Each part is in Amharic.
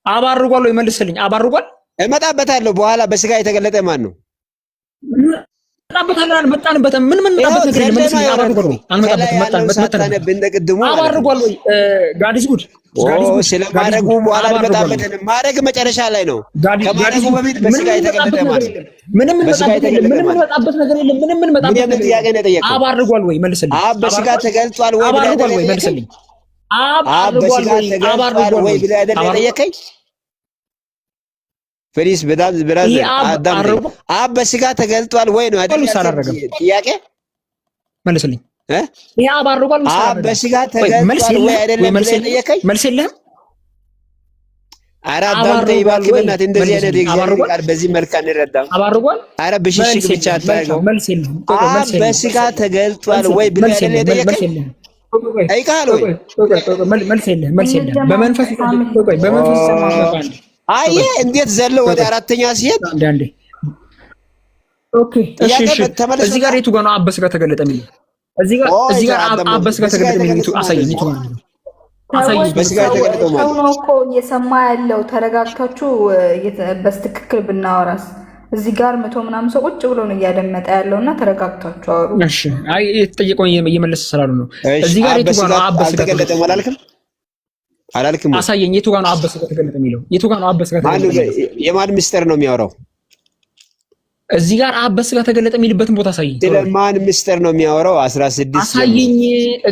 አባርጓል ወይ መልስልኝ። አባርጓል እመጣበታለሁ። በኋላ በስጋ የተገለጠ ማን ነው? አባርጓል አልመጣንበት። ምን መጣበት ነገር የለም። መልስልኝ። አባርጓል ወይ አባርጓል ወይ ጋዲስ ጉድ ስለማድረጉ በኋላ እንመጣበታለን። ማድረግ መጨረሻ ላይ ነው። ከማድረጉ በፊት በስጋ የተገለጠ ማን ነው? ምንም መጣበት ነገር የለም። ምንም መጣበት ነገር የለም። አባርጓል ወይ መልስልኝ። አብ በስጋ ተገልጧል ወይ አባርጓል ወይ መልስልኝ። አብ በስጋ ተገልጧል ወይ ብለህ አይደል የጠየቀኝ? ፕሊስ በጣም ብራዘር አዳም አብ በስጋ ተገልጧል ወይ ነው አይደል? ጥያቄ መልስልኝ። ይሄ አባርጓል ወይ አብ በስጋ ተገልጧል ወይ አይደል? ጠየቀኝ። መልስ የለህም። ኧረ አዳም ተይባክ በእናትህ እንደዚህ አይነት እግዚአብሔር ቃል በዚህ መልክ አንረዳም። አባርጓል ኧረ ብሽሽቅ ብቻ አታርገው። መልስ የለህም። አብ በስጋ ተገልጧል ወይ ብለህ አይደል የጠየቀኝ? አይካል ወይ መልስ የለህም። መልስ የለህም። በመንፈስ አይ እንዴት ዘለው ወደ አራተኛ ሲሄድ አንዴ ኦኬ እሺ እዚህ ጋር የቱ ጋር ነው አብ በስጋ ተገለጠ የሚለው? እዚህ ጋር አብ በስጋ ተገለጠ የሚለው አሳየኝ። የቱ ጋር ነው አሳየኝ። በስጋ ተገለጠው ማለት ነው እኮ እየሰማ ያለው። ተረጋግታችሁ በስትክክል ብናወራስ እዚህ ጋር 100 ምናምን ሰው ቁጭ ብሎ ነው እያደመጠ ያለውና ተረጋግታችሁ አወሩ። እሺ አይ የተጠየቀውን እየመለሰ ስላሉ ነው። እዚህ ጋር የቱ ጋር ነው አብ በስጋ ተገለጠ አላልክም? አሳየኝ። የቱ ጋር ነው አብ በስጋ ተገለጠ የሚለው? የቱ ጋር ነው አብ በስጋ ተገለጠ? የማን ምስጢር ነው የሚያወራው? እዚህ ጋር አብ በስጋ ተገለጠ የሚልበትን ቦታ አሳየኝ። ስለማን ምስጢር ነው የሚያወራው? 16 አሳየኝ።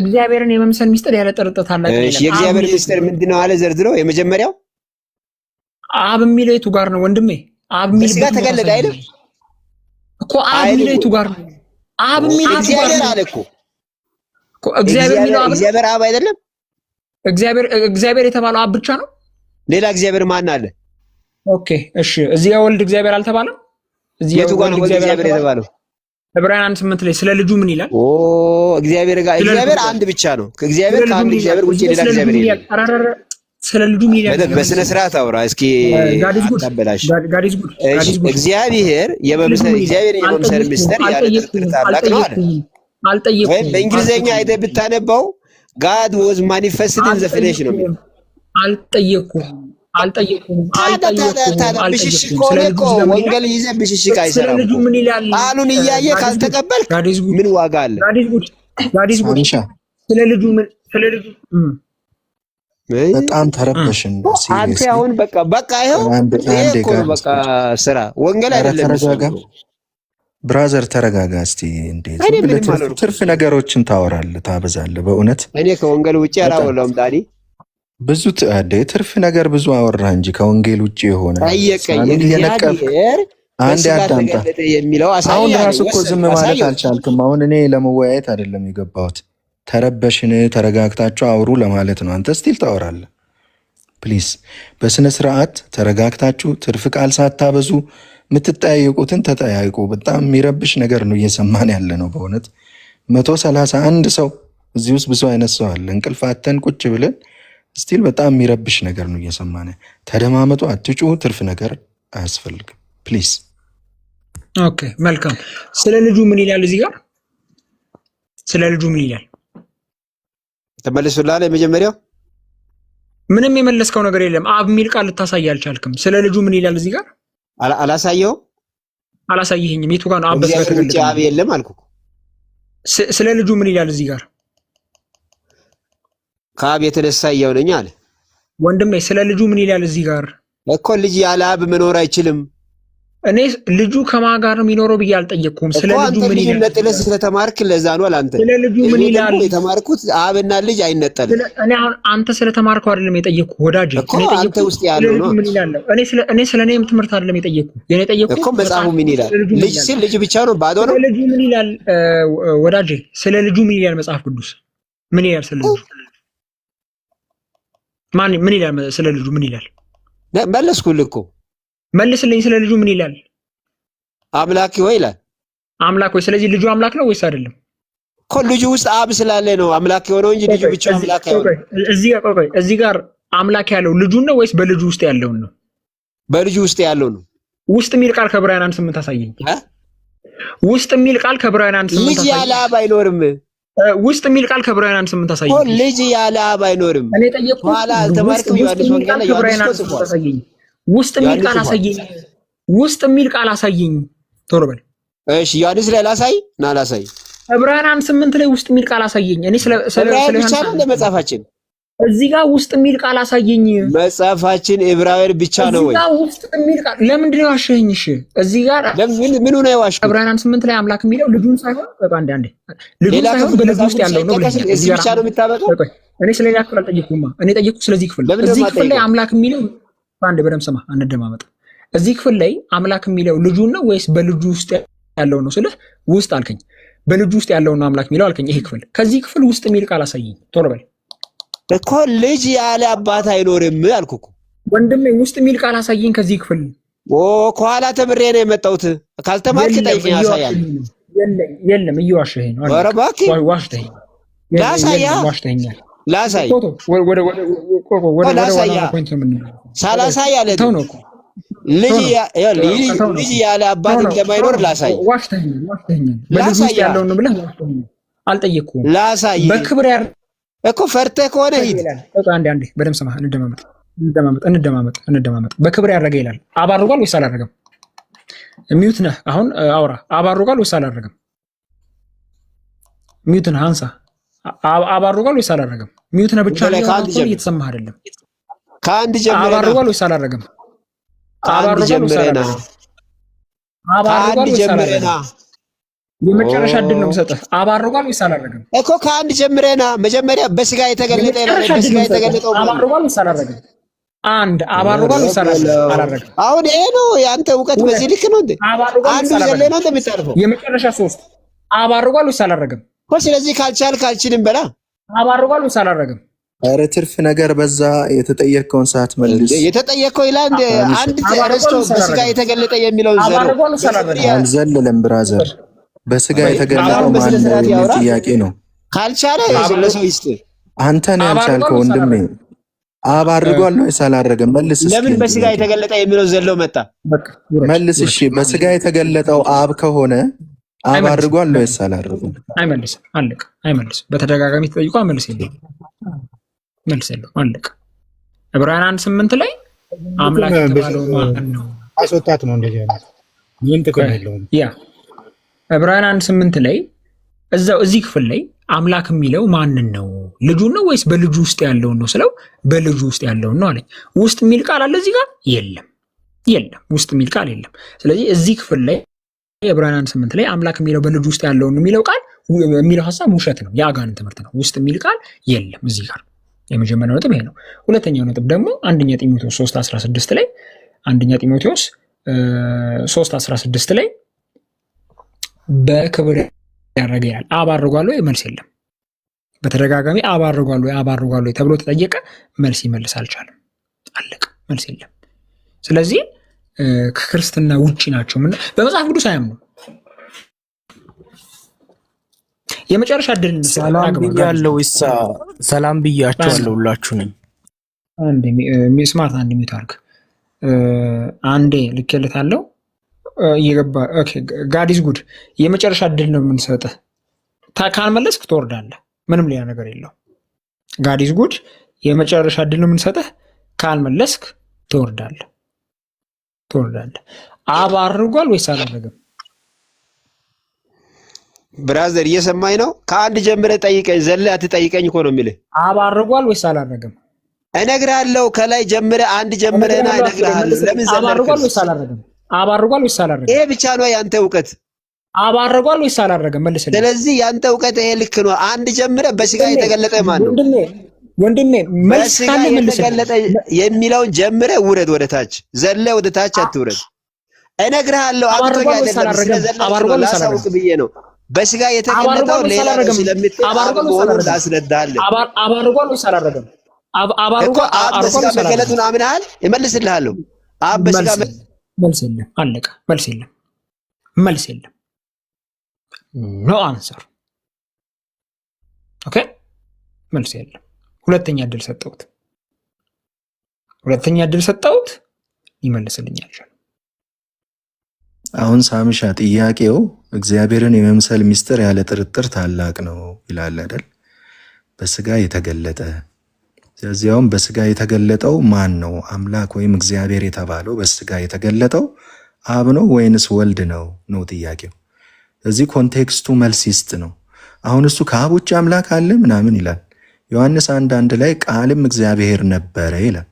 እግዚአብሔርን የመምሰል ምስጢር ያለ ጥርጥር ታላቅ ነው። እሺ የእግዚአብሔር ምስጢር ምንድነው አለ ዘርዝሮ። የመጀመሪያው አብ የሚለው የቱ ጋር ነው ወንድሜ? አብ የሚለው በስጋ ተገለጠ አይደል እኮ? አብ የሚለው የቱ ጋር ነው? አብ የሚለው እግዚአብሔር አለ እኮ እግዚአብሔር የሚለው አብ እግዚአብሔር አብ አይደለም? እግዚአብሔር የተባለው አብ ብቻ ነው? ሌላ እግዚአብሔር ማን አለ? ኦኬ እሺ እዚህ ጋር ወልድ እግዚአብሔር አልተባለም? እዚህ የቱ ጋር ነው እግዚአብሔር የተባለው? ዕብራውያን 1:8 ላይ ስለ ልጁ ምን ይላል? እግዚአብሔር ጋር እግዚአብሔር አንድ ብቻ ነው። ከእግዚአብሔር ከአንድ እግዚአብሔር ውጪ ሌላ እግዚአብሔር የለም። ስለ ልጁ ምን ይላል? በስነ ስርዓት አውራ እስኪ አታበላሽ። እግዚአብሔር የመምሰል ምስጢር ያለ ጥርጥር ታላቅ ነው አለ። አልጠየኩም። በእንግሊዘኛ አይተህ ብታነባው God was manifested in the flesh ነው የሚለው። አልጠየኩም። ብሽሽቅ ከሆነ እኮ ወንጌል ይዘህ ብሽሽቅ አይሰራም። ስለ ልጁ ምን ይላል? ቃሉን እያየህ ካልተቀበልክ ምን ዋጋ አለ? ጋዲስ ጉድ ስለ ልጁ በጣም ተረበሽን። አንተ አሁን በቃ ይኸው ይሄ እኮ ነው በቃ ስራ ወንጌል አይደለም። ብራዘር ተረጋጋ እስቲ። እንዴት ትርፍ ነገሮችን ታወራለህ ታበዛለህ? በእውነት እኔ ከወንጌል ውጪ አላወራሁም። ዳኒ ብዙ ትርፍ ነገር ብዙ አወራ እንጂ ከወንጌል ውጪ የሆነ ጠየቀኝ። እግዚአብሔር አንድ አዳምጣ የሚለው አሁን ራሱ እኮ ዝም ማለት አልቻልክም። አሁን እኔ ለመወያየት አይደለም የገባሁት። ተረበሽን፣ ተረጋግታችሁ አውሩ ለማለት ነው። አንተ ስቲል ታወራለህ። ፕሊዝ በስነ ስርዓት ተረጋግታችሁ ትርፍ ቃል ሳታበዙ የምትጠያየቁትን ተጠያይቁ። በጣም የሚረብሽ ነገር ነው እየሰማን ያለ ነው በእውነት 131 ሰው እዚህ ውስጥ ብዙ አይነት ሰው አለ። እንቅልፍ አተን ቁጭ ብለን ስቲል በጣም የሚረብሽ ነገር ነው እየሰማን። ተደማመጡ፣ አትጩ። ትርፍ ነገር አያስፈልግም ፕሊዝ። ኦኬ መልካም። ስለ ልጁ ምን ይላል? እዚህ ጋር ስለ ልጁ ምን ይላል? ተመልሶላል። የመጀመሪያው ምንም የመለስከው ነገር የለም። አብ የሚል ቃል ልታሳይ አልቻልክም። ስለ ልጁ ምን ይላል? እዚህ ጋር አላሳየኸኝም። የቱ ጋር ነው አብ በስጋ ተገለጠ? አብ የለም አልኩህ። ስለ ልጁ ምን ይላል? እዚህ ጋር ከአብ የተነሳ ሕያው ነኝ አለ ወንድሜ። ስለ ልጁ ምን ይላል? እዚህ ጋር እኮ ልጅ ያለ አብ መኖር አይችልም። እኔ ልጁ ከማን ጋር ነው የሚኖረው ብዬ አልጠየቅኩም። ስለ ልጁ ምን ይላል? ነጥለህ ስለተማርክ ለዛ ነው አላንተ። ስለ ልጁ ምን ይላል? የተማርኩት አብና ልጅ አይነጠልም። እኔ አሁን አንተ ስለተማርከው አይደለም የጠየቅኩህ ወዳጄ። እኔ አንተ ውስጥ ያለው ነው። ምን ይላል? እኔ ስለኔም ትምህርት አይደለም የጠየቅኩህ። የኔ ጠየቅኩህ እኮ መጽሐፉ ምን ይላል? ልጅ ሲል ልጅ ብቻ ነው ባዶ ነው። ስለ ልጁ ምን ይላል ወዳጄ? ስለ ልጁ ምን ይላል መጽሐፍ ቅዱስ? ምን ይላል ስለ ልጁ? ምን ይላል ስለ ልጁ ምን ይላል? መለስኩልህ እኮ። መልስልኝ። ስለ ልጁ ምን ይላል? አምላክ ሆይ ይላል። አምላክ ሆይ። ስለዚህ ልጁ አምላክ ነው ወይስ አይደለም? እኮ ልጁ ውስጥ አብ ስላለ ነው አምላክ የሆነው እንጂ ልጁ ብቻ አምላክ አይሆንም። እዚህ ጋር አምላክ ያለው ልጁን ነው ወይስ በልጁ ውስጥ ያለውን ነው? በልጁ ውስጥ ያለው ነው። ውስጥ የሚል ቃል ከዕብራውያን 1:8 አሳየኝ። ውስጥ የሚል ቃል ከዕብራውያን 1:8 ልጅ ያለ አብ አይኖርም። ውስጥ የሚል ቃል ከዕብራውያን 8 አሳየኝ። ልጅ ያለ አብ አይኖርም። እኔ ጠየቅኩ። ኋላ አልተማርክም? ዮሐንስ ወንጌል ላይ ዮሐንስ አሳየኝ። ውስጥ የሚል ቃል አሳየኝ። ውስጥ የሚል ቃል አሳየኝ። ቶሎ በል። እሺ ዮሐንስ ላይ ላሳይ ና ላሳይ። ዕብራውያን 8 ላይ ውስጥ የሚል ቃል አሳየኝ። እኔ ስለ ብቻ ነው ለመጻፋችን እዚህ ጋር ውስጥ የሚል ቃል አሳየኝ። መጽሐፋችን ዕብራውያን ብቻ ነው ወይ? እዚህ ጋር ውስጥ የሚል ቃል ለምንድን ነው ዋሸኸኝ? እሺ እዚህ ጋር ምን ነው ያዋሽኩት? ዕብራውያን 8 ላይ አምላክ የሚለው ልጁን ሳይሆን በቃ አንዴ ልጁን ሳይሆን በልጁ ውስጥ ያለው ነው ብለህ እዚህ ብቻ ነው የምታበቃው። እኔ ስለሌላ ክፍል አልጠየቅኩማ። እኔ ጠየቅኩ ስለዚህ ክፍል። እዚህ ክፍል ላይ አምላክ የሚለው አንዴ በደምብ ስማ፣ አንደማመጥ። እዚህ ክፍል ላይ አምላክ የሚለው ልጁን ነው ወይስ በልጁ ውስጥ ያለው ነው ስልህ ውስጥ አልከኝ። በልጁ ውስጥ ያለው ነው አምላክ የሚለው አልከኝ። ይሄ ክፍል ከዚህ ክፍል ውስጥ የሚል ቃል አሳየኝ ቶሎ በል። እኮ ልጅ ያለ አባት አይኖርም አልኩ እኮ ወንድሜ። ውስጥ የሚል ቃል አሳየኝ ከዚህ ክፍል። ከኋላ ተምሬ ነው የመጣሁት። ካልተማርክ ጠይቀኝ፣ ያሳያል። የለም እየዋሸኸኝ ነው። ኧረ እባክህ ዋሽተኸኝ። ዋሽተኸኛል። ላሳይ ሳላሳይ አለ ልጅ ያለ አባት እንደማይኖር ላሳይ። ዋሽተኸኛል ያለውን ብለህ አልጠየቅኩም። ላሳይ በክብር እኮ ፈርተህ ከሆነ ሂድ። አንዴ በደምብ ስማ። እንደማመጥ በክብር ያደረገ ይላል። አብ አድርጓል ወይስ አላደረገም? ሚዩት ነህ አሁን አውራ። አብ አድርጓል ወይስ አላደረገም? ሚዩት ነህ አንሳ። አብ አድርጓል ወይስ አላደረገም? ሚዩት ነህ ብቻ ነው እየተሰማህ አይደለም። ከአንድ ጀምረና አብ አድርጓል ወይስ አላደረገም? ከአንድ ጀምረና የመጨረሻ እድል ነው የምሰጥህ። አብ አድርጓል ወይስ አላደረገም? እኮ ከአንድ ጀምረና መጀመሪያ በስጋ የተገለጠ በስጋ የተገለጠው አብ አድርጓል ወይስ አላደረገም? አንድ አብ አድርጓል ወይስ አላደረገም? አሁን ይሄ ነው የአንተ እውቀት በዚህ ልክ ነው እንዴ? አንዱ ዘለ ነው እንደምታርፈው። የመጨረሻ 3 አብ አድርጓል ወይስ አላደረገም? ስለዚህ ካልቻልክ አልችልም በላ። አብ አድርጓል ወይስ አላደረገም? ኧረ ትርፍ ነገር በዛ። የተጠየቀውን ሰዓት መልስ። የተጠየቀው ይላል አንድ ተረስቶ በስጋ የተገለጠ የሚለውን አልዘለለም ብራዘር። በስጋ የተገለጠው ማን ነው የሚል ጥያቄ ነው። ካልቻለ ለሰው ይስጥ። አንተ ነው ያልቻልከው ወንድሜ። አብ አድርጓል ነው ወይስ አላደረገም? መልስ። ለምን በስጋ የተገለጠ የሚለው ዘለው መጣ? መልስ። እሺ በስጋ የተገለጠው አብ ከሆነ አብ አድርጓል ነው ወይስ አላደረገም? አይመልስም። አለቀ። አይመልስም። በተደጋጋሚ ተጠይቆ መልስ የለውም። መልስ የለውም። አለቀ። ዕብራውያን 1:8 ላይ አምላክ የተባለው ማን ነው? አስወጣት ነው እንደዚህ አይነት ምን ጥቅም የለውም። ያ ዕብራውያን 1:8 ላይ እዚህ ክፍል ላይ አምላክ የሚለው ማንን ነው? ልጁን ነው ወይስ በልጁ ውስጥ ያለውን ነው ስለው በልጁ ውስጥ ያለውን ነው አለኝ። ውስጥ የሚል ቃል አለ እዚህ ጋር? የለም። ውስጥ የሚል ቃል የለም። ስለዚህ እዚህ ክፍል ላይ ዕብራውያን 1:8 ላይ አምላክ የሚለው በልጁ ውስጥ ያለውን የሚለው ቃል የሚለው ሐሳብ ውሸት ነው፣ የአጋንንት ትምህርት ነው። ውስጥ የሚል ቃል የለም እዚህ ጋር። የመጀመሪያው ነጥብ ይሄ ነው። ሁለተኛው ነጥብ ደግሞ አንደኛ ጢሞቴዎስ 3:16 ላይ አንደኛ ጢሞቴዎስ 3:16 ላይ በክብር ያደረገ ይላል። አብ አድርጓል ወይ? መልስ የለም። በተደጋጋሚ አብ አድርጓል ወይ ተብሎ ተጠየቀ፣ መልስ ይመልስ አልቻለም። አለቀ። መልስ የለም። ስለዚህ ከክርስትና ውጪ ናቸው። በመጽሐፍ ቅዱስ አያምኑ። የመጨረሻ እድል ሰላም ብያቸዋለሁ ሁላችሁንም። ስማርት አንድ ሚዩት አድርግ። አንዴ ልኬልታለሁ እየገባ ጋዲስ ጉድ። የመጨረሻ እድል ነው የምንሰጥህ። ካልመለስክ ትወርዳለህ። ምንም ሌላ ነገር የለው። ጋዲስ ጉድ። የመጨረሻ እድል ነው የምንሰጥህ። ካልመለስክ ትወርዳለህ። አብ አድርጓል ወይስ አላደረገም? ብራዘር እየሰማኝ ነው? ከአንድ ጀምረህ ጠይቀኝ፣ ዘለህ አትጠይቀኝ እኮ ነው የሚልህ። አብ አድርጓል ወይስ አላደረገም? እነግርሃለሁ። ከላይ ጀምረህ አንድ ጀምረህና እነግርሃለሁ። ለምን ዘለህ? አብ አድርጓል ወይስ አላደረገም? አብ አድርጓል ወይስ አላደረገም? ይሄ ብቻ ነው ያንተ እውቀት። አብ አድርጓል ወይስ አላደረገም? መልስልኝ። ስለዚህ ያንተ እውቀት ይሄ ልክ ነው። አንድ ጀምረህ በስጋ የተገለጠ ማን ነው? ወንድሜ መልስ ካለ መልስ። የተገለጠ የሚለውን ጀምረህ ውረድ ወደ ታች። ዘለህ ወደ ታች አትውረድ። እነግርሃለሁ። አብቶኛ አይደለም ላሳውቅ ብዬ ነው። በስጋ የተገለጠው ሌላ ነው ስለምትል አብ መሆኑን ላስረዳሃለሁ። አብ አድርጓል ወይስ አላደረገም? እኮ አብ በስጋ መገለጡን አምነሃል? እመልስልሃለሁ። አብ በስጋ መልስ የለም። አለቀ። መልስ የለም። ኖ አንሰር። ኦኬ፣ መልስ የለም። ሁለተኛ እድል ሰጠሁት። ይመልስልኝ አልቻለም። አሁን ሳምሻ ጥያቄው እግዚአብሔርን የመምሰል ምስጢር ያለ ጥርጥር ታላቅ ነው ይላል አይደል? በስጋ የተገለጠ ስለዚያውም በስጋ የተገለጠው ማን ነው? አምላክ ወይም እግዚአብሔር የተባለው በስጋ የተገለጠው አብ ነው ወይንስ ወልድ ነው ነው ጥያቄው። እዚህ ኮንቴክስቱ መልስ ይስጥ ነው። አሁን እሱ ከአብ ውጭ አምላክ አለ ምናምን ይላል። ዮሐንስ 1:1 ላይ ቃልም እግዚአብሔር ነበረ ይላል።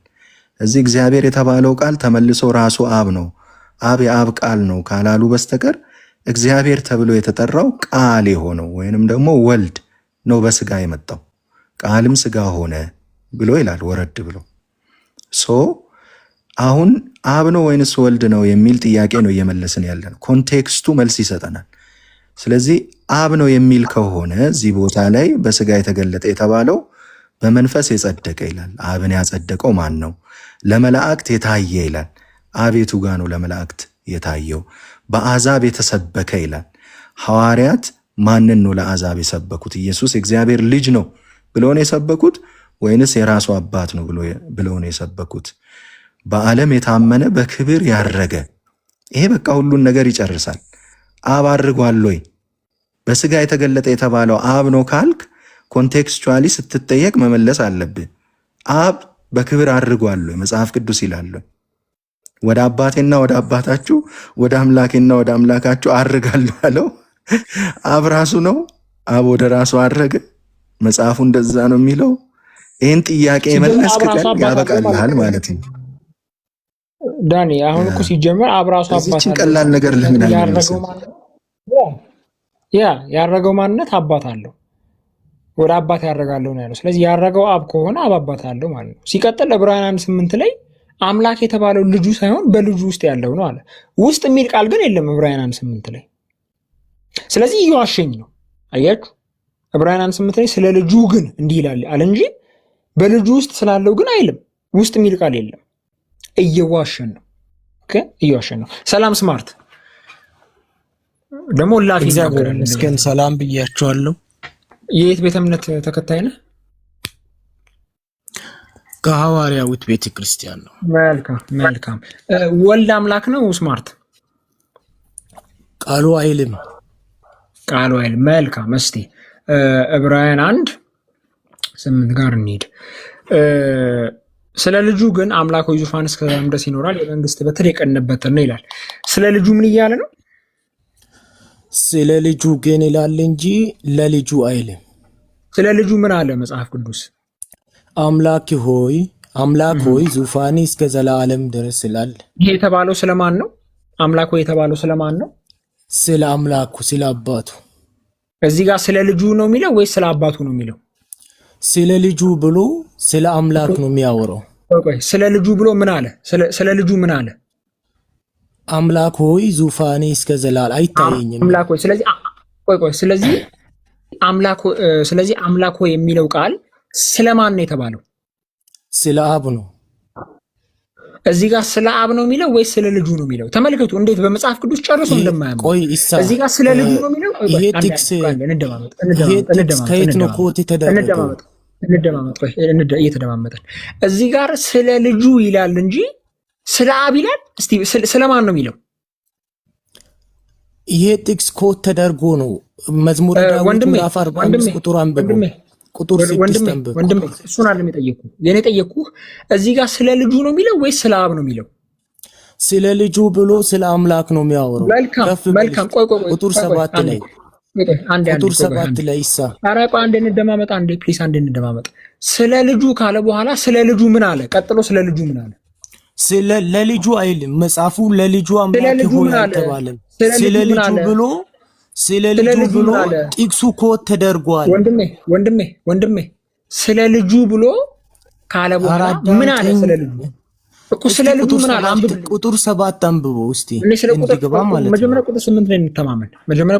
እዚህ እግዚአብሔር የተባለው ቃል ተመልሶ ራሱ አብ ነው፣ አብ የአብ ቃል ነው ካላሉ በስተቀር እግዚአብሔር ተብሎ የተጠራው ቃል የሆነው ወይንም ደግሞ ወልድ ነው በስጋ የመጣው። ቃልም ስጋ ሆነ ብሎ ይላል ወረድ ብሎ። አሁን አብ ነው ወይንስ ወልድ ነው የሚል ጥያቄ ነው እየመለስን ያለን። ኮንቴክስቱ መልስ ይሰጠናል። ስለዚህ አብ ነው የሚል ከሆነ እዚህ ቦታ ላይ በስጋ የተገለጠ የተባለው በመንፈስ የጸደቀ ይላል። አብን ያጸደቀው ማን ነው? ለመላእክት የታየ ይላል። አቤቱ ጋ ነው ለመላእክት የታየው። በአሕዛብ የተሰበከ ይላል። ሐዋርያት ማንን ነው ለአሕዛብ የሰበኩት? ኢየሱስ የእግዚአብሔር ልጅ ነው ብለው ነው የሰበኩት ወይንስ የራሱ አባት ነው ብለው ነው የሰበኩት? በዓለም የታመነ በክብር ያረገ። ይሄ በቃ ሁሉን ነገር ይጨርሳል። አብ አድርጓል ወይ? በስጋ የተገለጠ የተባለው አብ ነው ካልክ ኮንቴክስቹዋሊ ስትጠየቅ መመለስ አለብህ። አብ በክብር አድርጓል ወይ? መጽሐፍ ቅዱስ ይላል ወደ አባቴና ወደ አባታችሁ ወደ አምላኬና ወደ አምላካችሁ አድርጋለሁ ያለው አብ ራሱ ነው? አብ ወደ ራሱ አድረገ? መጽሐፉ እንደዛ ነው የሚለው? ይህን ጥያቄ የመለስክ ቀን ያበቃልሃል ማለት ነው። ዳኒ አሁን እኮ ሲጀመር አብ ራሱ አባት አለው። ቀላል ነገር ለምን አልመለስም? ያረገው ማንነት አባት አለው። ወደ አባት ያረጋለው ነው ያለው። ስለዚህ ያረገው አብ ከሆነ አብ አባት አለው ማለት ነው። ሲቀጥል ዕብራውያን 1:8 ላይ አምላክ የተባለው ልጁ ሳይሆን በልጁ ውስጥ ያለው ነው አለ። ውስጥ የሚል ቃል ግን የለም ዕብራውያን 1:8 ላይ። ስለዚህ እየዋሸኝ ነው። አያችሁ፣ ዕብራውያን 1:8 ላይ ስለ ልጁ ግን እንዲህ ይላል አለ እንጂ በልጁ ውስጥ ስላለው ግን አይልም። ውስጥ የሚል ቃል የለም። እየዋሸን ነው። ኦኬ፣ እየዋሸን ነው። ሰላም ስማርት ደግሞ ላፊ እግዚአብሔር ይመስገን ሰላም ብያችኋለሁ። የየት ቤተ እምነት ተከታይ ነህ? ከሐዋርያዊት ቤተ ክርስቲያን ነው። መልካም። ወልድ አምላክ ነው ስማርት? ቃሉ አይልም። መልካም። እስቲ ዕብራውያን 1:8 ጋር እንሂድ። ስለ ልጁ ግን አምላካዊ ዙፋን እስከ ዘላለም ድረስ ይኖራል፣ የመንግስት በትር የቀን በትር ነው ይላል። ስለ ልጁ ምን እያለ ነው? ስለ ልጁ ግን ይላል እንጂ ለልጁ አይልም። ስለ ልጁ ምን አለ መጽሐፍ ቅዱስ? አምላክ ሆይ ዙፋኔ እስከ ዘላለም ድረስ ይላል። ይሄ የተባለው ስለማን ነው? አምላክ ሆይ የተባለው ስለማን ነው? ስለ አምላኩ፣ ስለ አባቱ። እዚህ ጋር ስለ ልጁ ነው የሚለው ወይስ ስለ አባቱ ነው የሚለው? ስለ ልጁ ብሎ ስለ አምላክ ነው የሚያወራው። ስለ ልጁ ብሎ ምን አለ? ስለ ልጁ ምን አለ? አምላክ ሆይ ዙፋኔ እስከ ዘላለም አይታየኝም። አምላክ ሆይ ስለዚህ አምላክ ሆይ የሚለው ቃል ስለማን ነው የተባለው? ስለ አብ ነው። እዚህ ጋር ስለ አብ ነው የሚለው ወይስ ስለ ልጁ ነው የሚለው? ተመልከቱ እንዴት በመጽሐፍ ቅዱስ ጨርሶ እንደማያምኑ። እዚህ ጋር ስለ ልጁ ነው የሚለው። ይሄ ቴክስ ከየት ነው ኮት የተደረገው? እየተደማመጠን እዚህ ጋር ስለ ልጁ ይላል እንጂ ስለ አብ ይላል? እስቲ ስለማን ነው የሚለው? ይሄ ቴክስ ኮት ተደርጎ ነው። መዝሙረ ዳዊት ምዕራፍ 45 ቁጥር አንብበው፣ ቁጥር 6 አንብበው። ወንድሜ እሱን አይደለም የጠየኩህ። የኔ ጠየኩህ እዚህ ጋር ስለ ልጁ ነው የሚለው ወይስ ስለ አብ ነው የሚለው? ስለ ልጁ ብሎ ስለ አምላክ ነው የሚያወራው። መልካም። ቆይ ቁጥር 7 ላይ ቁጥር 7 ላይ ይሳ አራቋ አንዴ እንደማመጣ አንዴ ፕሊስ አንዴ እንደማመጣ። ስለ ልጁ ካለ በኋላ ስለ ልጁ ምን አለ? ቀጥሎ ስለ ልጁ ምን አለ? ስለ ለልጁ አይልም መጽሐፉ። ለልጁ አምላክ ሆይ አልተባለም። ስለ ልጁ ብሎ ጥቅሱ ኮት ተደርጓል። ወንድሜ ስለ ልጁ ብሎ ካለ በኋላ ምን አለ? ስለ ልጁ እኮ ስለ ልጁ ምን አለ? ቁጥር 7 አንብበው እስቲ እንዲገባ ማለት ነው። መጀመሪያ ቁጥር 8 ላይ እንተማመን።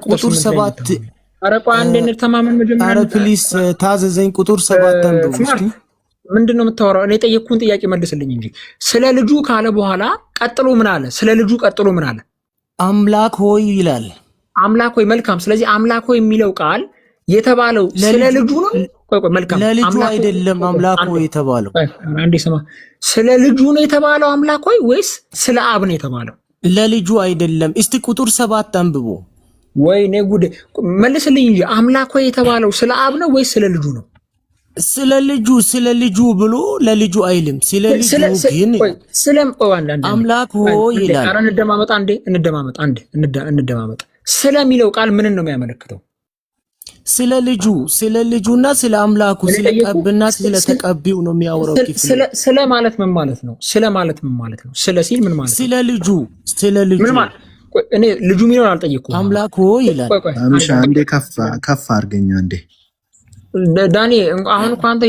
ቁጥር 7 አረቋ አንዴ እንተማመን። መጀመሪያ አረ ፕሊስ ታዘዘኝ። ቁጥር 7 አንብበው እስቲ። ምንድነው የምታወራው? እኔ ጠየቅኩን ጥያቄ መልስልኝ እንጂ። ስለ ልጁ ካለ በኋላ ቀጥሎ ምን አለ? ስለ ልጁ ቀጥሎ ምን አለ? አምላክ ሆይ ይላል። አምላክ ሆይ። መልካም። ስለዚህ አምላክ ሆይ የሚለው ቃል የተባለው ስለ ልጁ ነው። መልካም። ለልጁ አይደለም አምላክ ሆይ የተባለው። አንዴ ስማ። ስለ ልጁ ነው የተባለው አምላክ ሆይ ወይስ ስለ አብ ነው የተባለው? ለልጁ አይደለም። እስቲ ቁጥር 7 አንብቦ። ወይኔ ጉዴ መልስልኝ እንጂ አምላክ ሆይ የተባለው ስለ አብ ነው ወይስ ስለ ልጁ ነው? ስለ ልጁ ብሎ ለልጁ አይልም። ስለ ልጁ ግን አምላክ ሆይ ይላል። ኧረ እንደማመጥ ስለሚለው ቃል ምን ነው የሚያመለክተው? ስለ ልጁና ስለ አምላኩ ስለ ቀብና ስለ ተቀቢው ነው የሚያወራው። ስለ ማለት ምን ማለት ነው? ስለ ሲል ምን ማለት ነው? ስለ ልጁ ምን ማለት እኔ ልጁ የሚለውን አልጠየኩም። አምላክ ሆይ ይላል። አምሻ አንዴ ከፍ አድርገኛ እንዴ ዳኒ አሁን እኮ አንተ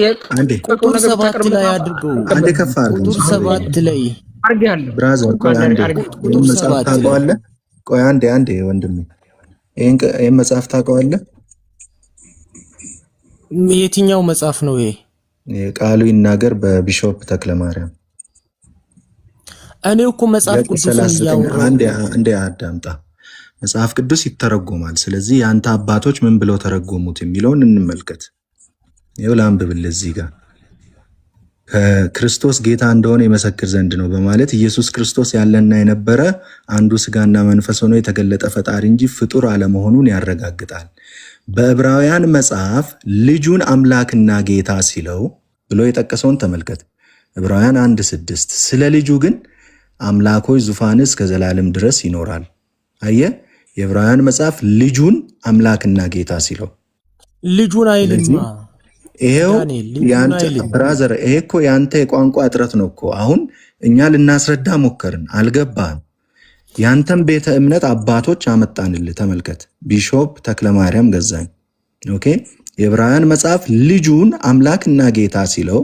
ቁጥር 7 ላይ አድርገው። አንዴ ከፍ አድርገኝ። ቁጥር 7 ላይ አድርጌያለሁ ብራዘር። ቆይ አንዴ መጽሐፍ ታውቀዋለህ? ቆይ አንዴ ወንድሜ ይሄን መጽሐፍ ታውቀዋለህ? የትኛው መጽሐፍ ነው ይሄ? ቃሉ ይናገር በቢሾፕ ተክለማርያም። እኔ እኮ መጽሐፍ ቅዱስን ያወራው አንዴ አዳምጣ። መጽሐፍ ቅዱስ ይተረጎማል። ስለዚህ ያንተ አባቶች ምን ብለው ተረጎሙት የሚለውን እንመልከት። ይኸው ላንብብልህ እዚህ ጋር ክርስቶስ ጌታ እንደሆነ የመሰክር ዘንድ ነው በማለት ኢየሱስ ክርስቶስ ያለና የነበረ አንዱ ስጋና መንፈስ ሆኖ የተገለጠ ፈጣሪ እንጂ ፍጡር አለመሆኑን ያረጋግጣል። በዕብራውያን መጽሐፍ ልጁን አምላክና ጌታ ሲለው ብሎ የጠቀሰውን ተመልከት። ዕብራውያን 1:6 ስለ ልጁ ግን አምላኮች ዙፋን እስከ ዘላለም ድረስ ይኖራል። አየ የዕብራውያን መጽሐፍ ልጁን አምላክና ጌታ ሲለው ልጁን አይልማ። ይሄው ያንተ ብራዘር፣ ይሄ እኮ ያንተ የቋንቋ እጥረት ነው እኮ። አሁን እኛ ልናስረዳ ሞከርን፣ አልገባህም። ያንተም ቤተ እምነት አባቶች አመጣንልህ። ተመልከት፣ ቢሾፕ ተክለማርያም ገዛኝ። ኦኬ የዕብራውያን መጽሐፍ ልጁን አምላክና ጌታ ሲለው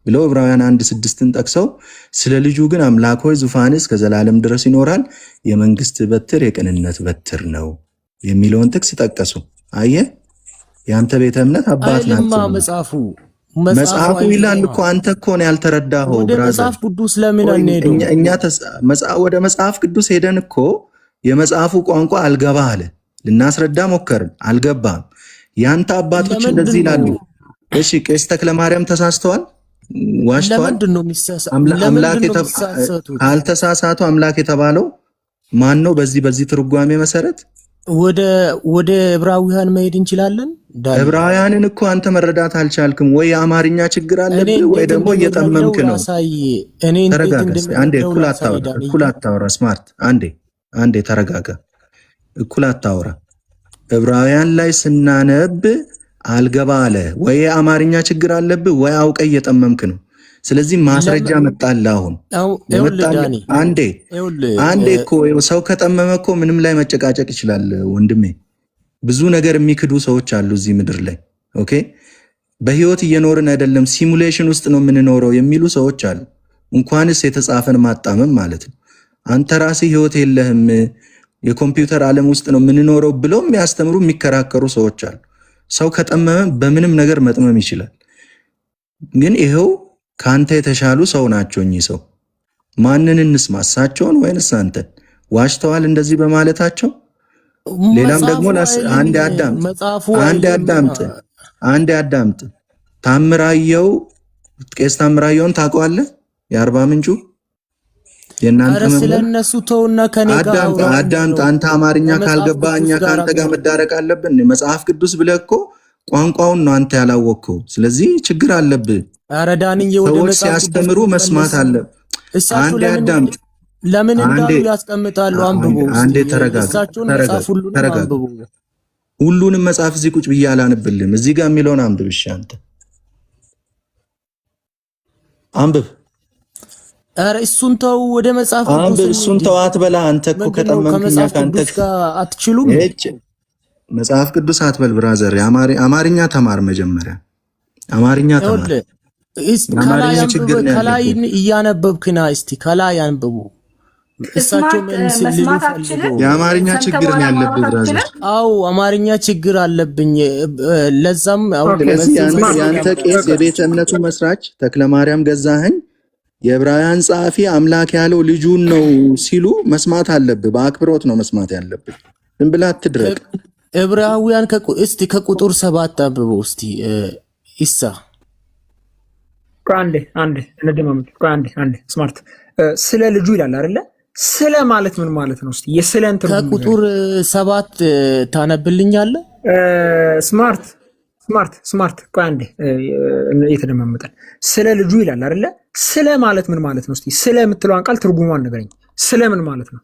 ብለው ዕብራውያን 1:6ን ጠቅሰው ስለ ልጁ ግን አምላክ ሆይ ዙፋን እስከ ዘላለም ድረስ ይኖራል፣ የመንግስት በትር የቅንነት በትር ነው የሚለውን ጥቅስ ጠቀሱ። አየ ያንተ ቤተ እምነት አባት ናቸው። መጽሐፉ ይላል እኮ። አንተ እኮ ነው ያልተረዳኸው ብራዘር። መጽሐፍ ቅዱስ ለምን አንሄደው? እኛ ወደ መጽሐፍ ቅዱስ ሄደን እኮ የመጽሐፉ ቋንቋ አልገባ አለ። ልናስረዳ ሞከርን፣ አልገባም። ያንተ አባቶች እንደዚህ ይላሉ። እሺ ቄስ ተክለማርያም ተሳስተዋል፣ ዋሽተዋል። ካልተሳሳቱ አምላክ የተባለው ማን ነው? በዚህ ትርጓሜ መሰረት ወደ ዕብራውያን መሄድ እንችላለን። ዕብራውያንን እኮ አንተ መረዳት አልቻልክም። ወይ የአማርኛ ችግር አለብህ ወይ ደግሞ እየጠመምክ ነው። ተረጋጋ። አንዴ እኩል አታወራ። ስማርት አንዴ ተረጋጋ። እኩል አታወራ። ዕብራውያን ላይ ስናነብ አልገባ አለ። ወይ የአማርኛ ችግር አለብህ ወይ አውቀ እየጠመምክ ነው። ስለዚህ ማስረጃ መጣልህ። አሁን አንዴ እኮ ሰው ከጠመመ እኮ ምንም ላይ መጨቃጨቅ ይችላል ወንድሜ። ብዙ ነገር የሚክዱ ሰዎች አሉ እዚህ ምድር ላይ። ኦኬ በህይወት እየኖርን አይደለም ሲሙሌሽን ውስጥ ነው የምንኖረው የሚሉ ሰዎች አሉ። እንኳንስ የተጻፈን ማጣመም ማለት ነው። አንተ ራስህ ህይወት የለህም የኮምፒውተር ዓለም ውስጥ ነው የምንኖረው ብለው የሚያስተምሩ የሚከራከሩ ሰዎች አሉ። ሰው ከጠመመ በምንም ነገር መጥመም ይችላል። ግን ይሄው ካንተ የተሻሉ ሰው ናቸው እኚህ ሰው። ማንን እንስማ? እሳቸውን ወይንስ አንተን? ዋሽተዋል እንደዚህ በማለታቸው። ሌላም ደግሞ አንድ አዳምጥ። ታምራየው ቄስ ታምራየውን ታውቀዋለህ? የአርባ ምንጩ የእናንተ ስለነሱ ተውና ከኔ ጋር አዳምጥ። አንተ አማርኛ ካልገባ እኛ ካንተ ጋር መዳረቅ አለብን። መጽሐፍ ቅዱስ ብለህ እኮ ቋንቋውን ነው አንተ ያላወቅከው። ስለዚህ ችግር አለብህ። ኧረ ዳንዬ ወደ መጽሐፍ ሲያስተምሩ መስማት አለ። አንዴ አዳምጥ። ለምን እንዳሉ ያስቀምጣሉ። አንብቡ። አንዴ ተረጋጋ። ሁሉንም መጽሐፍ እዚህ ቁጭ ብዬ አላነብልህም። እዚህ ጋር የሚለውን አንብብ። እሺ አንተ አንብብ። ኧረ እሱን ተው፣ ወደ መጽሐፍ አንብብ። እሱን ተው አትበላ። አንተ እኮ ከጠመምክኛ ካንተ አትችሉም። መጽሐፍ ቅዱስ አትበል ብራዘር። አማርኛ ተማር መጀመሪያ። አማርኛ ተማር። ከላይ እያነበብክና እስቲ ከላይ አንብቡ። እሳቸው የአማርኛ ችግር ነው ያለብህ ብራዘር። አዎ አማርኛ ችግር አለብኝ። ለዛም ያንተ ቄስ የቤተ እምነቱ መስራች ተክለማርያም ገዛኸኝ የዕብራውያን ጸሐፊ አምላክ ያለው ልጁን ነው ሲሉ መስማት አለብህ። በአክብሮት ነው መስማት ያለብህ። ዝም ብለህ አትድረቅ። ዕብራውያን እስቲ ከቁጥር 7 አንብቡ እስቲ ኢሳ አንዴ ስማርት ስለ ልጁ ይላል አይደለ? ስለ ማለት ምን ማለት ነው? እስቲ የስለን ትርጉም ከቁጥር 7 ታነብልኛለህ? ስማርት ቆይ አንዴ እየተደማመጠን ስለ ልጁ ይላል አይደለ? ስለ ማለት ምን ማለት ነው? እስቲ ስለ የምትለዋን ቃል ትርጉሟን ንገረኝ። ስለ ምን ማለት ነው?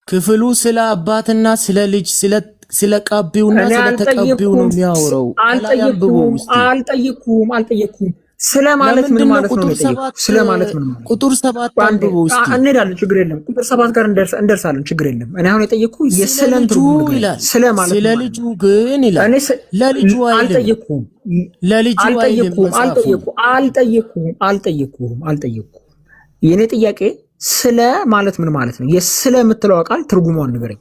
ክፍሉ ስለ አባትና ስለ ልጅ ስለ ቀቢውና ስለ ተቀቢው ነው የሚያወራው። አልጠየኩም። ስለ ማለት ምን ማለት ነው? ስለ ማለት ምን ማለት ነው? ቁጥር 7 አንብቦ እስቲ እንሄዳለን። ችግር የለም። ቁጥር 7 ጋር እንደርሳለን። ችግር የለም። እኔ አሁን የጠየቅኩ የስለን ትርጉም ይላል። ስለ ማለት ስለ ልጁ ግን ይላል። ለልጁ አልጠየቅኩም። ለልጁ አልጠየቅኩም። የኔ ጥያቄ ስለ ማለት ምን ማለት ነው? የስለ የምትለው ቃል ትርጉሟን ንገረኝ።